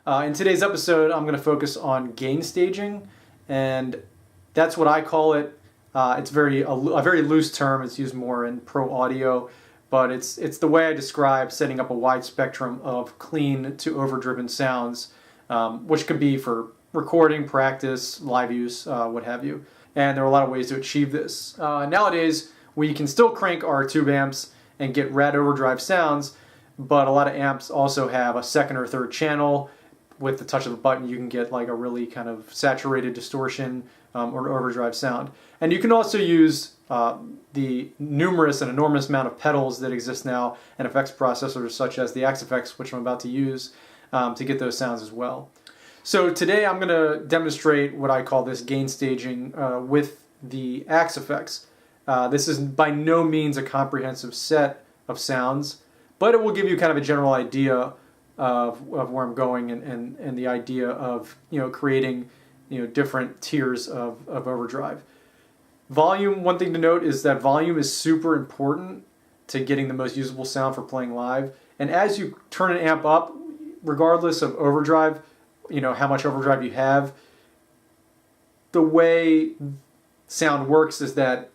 In today's episode, I'm going to focus on gain staging, and that's what I call it. It's a very loose term. It's used more in pro audio, but it's the way I describe setting up a wide spectrum of clean to overdriven sounds, which could be for recording, practice, live use, what have you. And there are a lot of ways to achieve this. Nowadays, we can still crank our tube amps and get rad overdrive sounds, but a lot of amps also have a second or third channel. With the touch of a button, you can get like a really kind of saturated distortion or overdrive sound. And you can also use the numerous and enormous amount of pedals that exist now and effects processors such as the Axe-Fx, which I'm about to use, to get those sounds as well. So today I'm going to demonstrate what I call this gain staging with the Axe-Fx. This is by no means a comprehensive set of sounds, but it will give you kind of a general idea of where I'm going and the idea of creating different tiers of overdrive. Volume, one thing to note is that volume is super important to getting the most usable sound for playing live. And as you turn an amp up, regardless of overdrive, how much overdrive you have, the way sound works is that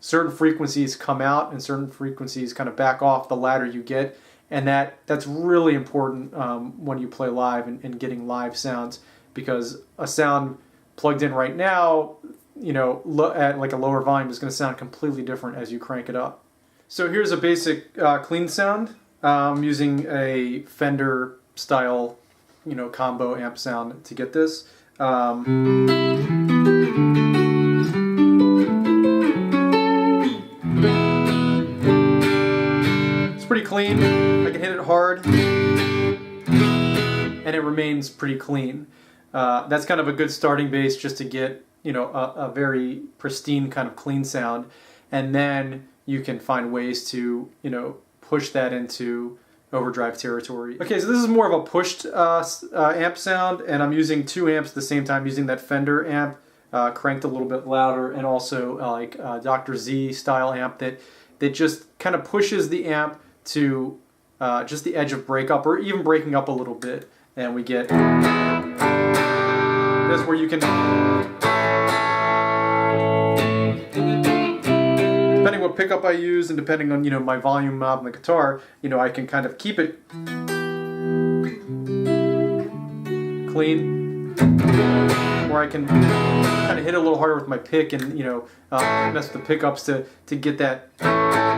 certain frequencies come out and certain frequencies kind of back off the louder you get. And that's really important when you play live and getting live sounds, because a sound plugged in right now, at like a lower volume is going to sound completely different as you crank it up. So here's a basic clean sound. I'm using a Fender style, combo amp sound to get this. It's pretty clean. I can hit it hard, and it remains pretty clean. That's kind of a good starting base just to get a very pristine kind of clean sound, and then you can find ways to push that into overdrive territory. Okay, so this is more of a pushed amp sound, and I'm using two amps at the same time, using that Fender amp cranked a little bit louder, and also like Dr. Z style amp that just kind of pushes the amp to just the edge of breakup, or even breaking up a little bit, and we get this where you can, depending what pickup I use and depending on my volume knob on the guitar, I can kind of keep it clean, or I can kind of hit a little harder with my pick and mess with the pickups to get that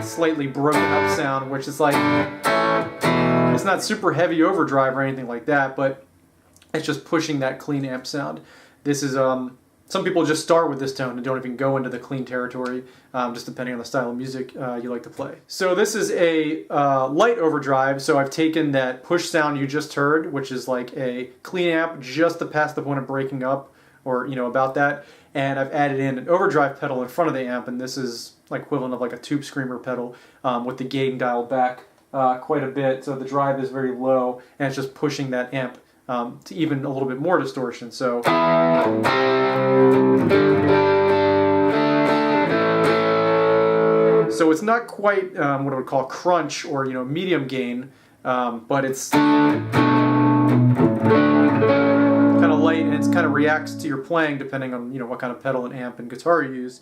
slightly broken up sound, which is like, it's not super heavy overdrive or anything like that, but it's just pushing that clean amp sound. This is some people just start with this tone and don't even go into the clean territory, just depending on the style of music you like to play. So this is a light overdrive, so I've taken that push sound you just heard, which is like a clean amp just to pass the point of breaking up, or about that, and I've added in an overdrive pedal in front of the amp, and this is like equivalent of like a tube screamer pedal with the gain dialed back quite a bit, so the drive is very low, and it's just pushing that amp to even a little bit more distortion. So it's not quite what I would call crunch or medium gain, but it's kind of light, and it kind of reacts to your playing depending on what kind of pedal and amp and guitar you use.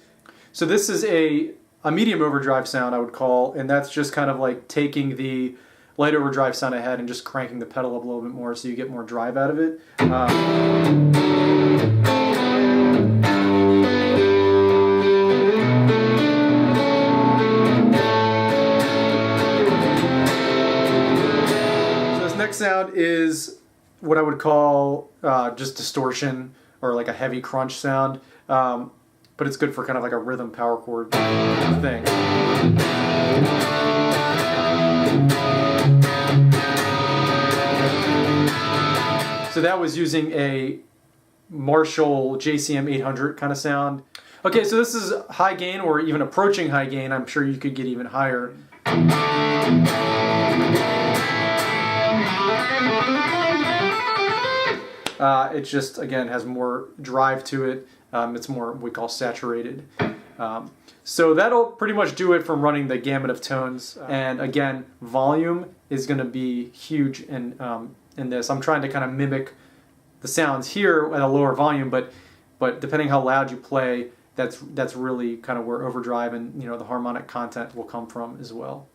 So this is a medium overdrive sound, I would call, and that's just kind of like taking the light overdrive sound I had and just cranking the pedal up a little bit more so you get more drive out of it. So this next sound is what I would call just distortion, or like a heavy crunch sound. But it's good for kind of like a rhythm power chord thing. So that was using a Marshall JCM 800 kind of sound. Okay, so this is high gain, or even approaching high gain. I'm sure you could get even higher. It just, again, has more drive to it. It's more what we call saturated. So that'll pretty much do it from running the gamut of tones. And again, volume is going to be huge in in this. I'm trying to kind of mimic the sounds here at a lower volume, but depending how loud you play, that's really kind of where overdrive and the harmonic content will come from as well.